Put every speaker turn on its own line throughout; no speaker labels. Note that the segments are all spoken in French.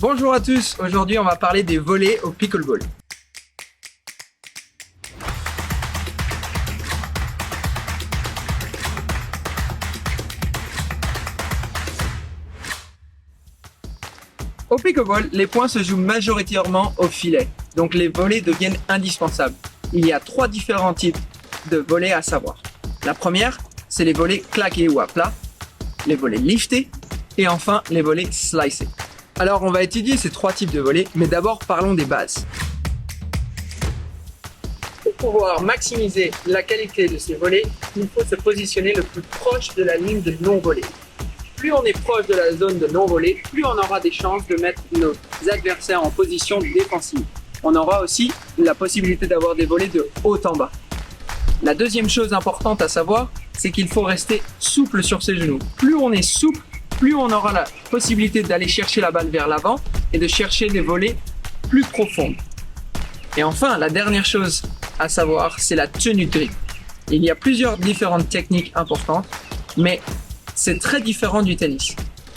Bonjour à tous, aujourd'hui on va parler des volets au pickleball. Au pickleball, les points se jouent majoritairement au filet, donc les volets deviennent indispensables. Il y a trois différents types de volets à savoir. La première, c'est les volets claqués ou à plat, les volets liftés et enfin les volets slicés. Alors on va étudier ces trois types de volets, mais d'abord parlons des bases. Pour pouvoir maximiser la qualité de ces volets, il faut se positionner le plus proche de la ligne de non-volée. Plus on est proche de la zone de non-volée, plus on aura des chances de mettre nos adversaires en position défensive. On aura aussi la possibilité d'avoir des volets de haut en bas. La deuxième chose importante à savoir, c'est qu'il faut rester souple sur ses genoux. Plus on est souple, plus on aura la possibilité d'aller chercher la balle vers l'avant et de chercher des volets plus profondes. Et enfin, la dernière chose à savoir, c'est la tenue de grip. Il y a plusieurs différentes techniques importantes, mais c'est très différent du tennis.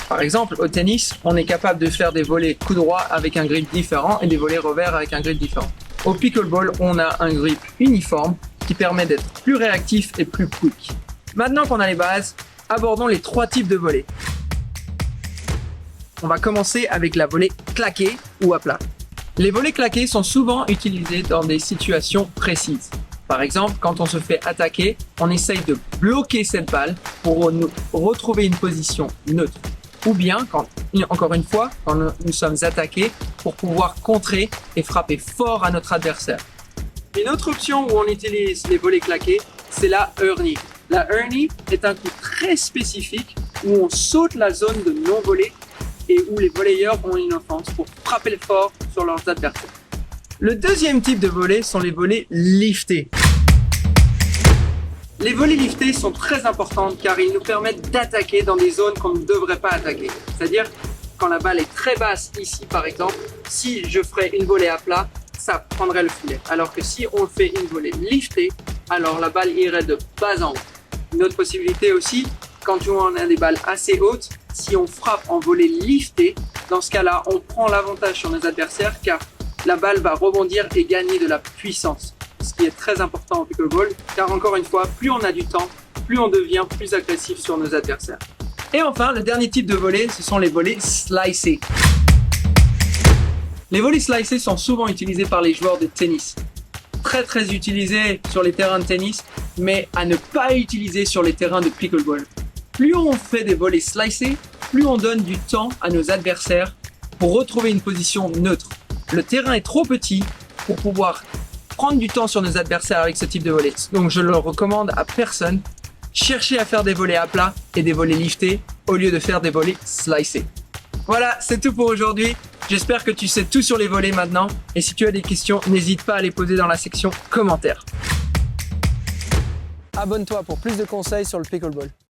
Par exemple, au tennis, on est capable de faire des volets coup droit avec un grip différent et des volets revers avec un grip différent. Au pickleball, on a un grip uniforme qui permet d'être plus réactif et plus quick. Maintenant qu'on a les bases, abordons les trois types de volets. On va commencer avec la volée claquée ou à plat. Les volets claqués sont souvent utilisés dans des situations précises. Par exemple, quand on se fait attaquer, on essaye de bloquer cette balle pour nous retrouver une position neutre. Ou bien, encore une fois, quand nous sommes attaqués, pour pouvoir contrer et frapper fort à notre adversaire. Une autre option où on utilise les volets claqués, c'est la Ernie. La Ernie est un coup très spécifique où on saute la zone de non-volée et où les volleyeurs ont une offense pour frapper fort sur leurs adversaires. Le deuxième type de volets sont les volets liftés. Les volets liftés sont très importants car ils nous permettent d'attaquer dans des zones qu'on ne devrait pas attaquer. C'est-à-dire, quand la balle est très basse, ici par exemple, si je ferais une volée à plat, ça prendrait le filet. Alors que si on fait une volée liftée, alors la balle irait de bas en haut. Une autre possibilité aussi, quand on a des balles assez hautes, si on frappe en volée liftée, dans ce cas-là, on prend l'avantage sur nos adversaires car la balle va rebondir et gagner de la puissance. Ce qui est très important au pickleball, car encore une fois, plus on a du temps, plus on devient plus agressif sur nos adversaires. Et enfin, le dernier type de volley, ce sont les volets slicés. Les volets slicés sont souvent utilisés par les joueurs de tennis. Très utilisés sur les terrains de tennis, mais à ne pas utiliser sur les terrains de pickleball. Plus on fait des volets slicés, plus on donne du temps à nos adversaires pour retrouver une position neutre. Le terrain est trop petit pour pouvoir prendre du temps sur nos adversaires avec ce type de volet. Donc je le recommande à personne. Cherchez à faire des volets à plat et des volets liftés au lieu de faire des volets slicés. Voilà, c'est tout pour aujourd'hui. J'espère que tu sais tout sur les volets maintenant. Et si tu as des questions, n'hésite pas à les poser dans la section commentaires. Abonne-toi pour plus de conseils sur le pickleball.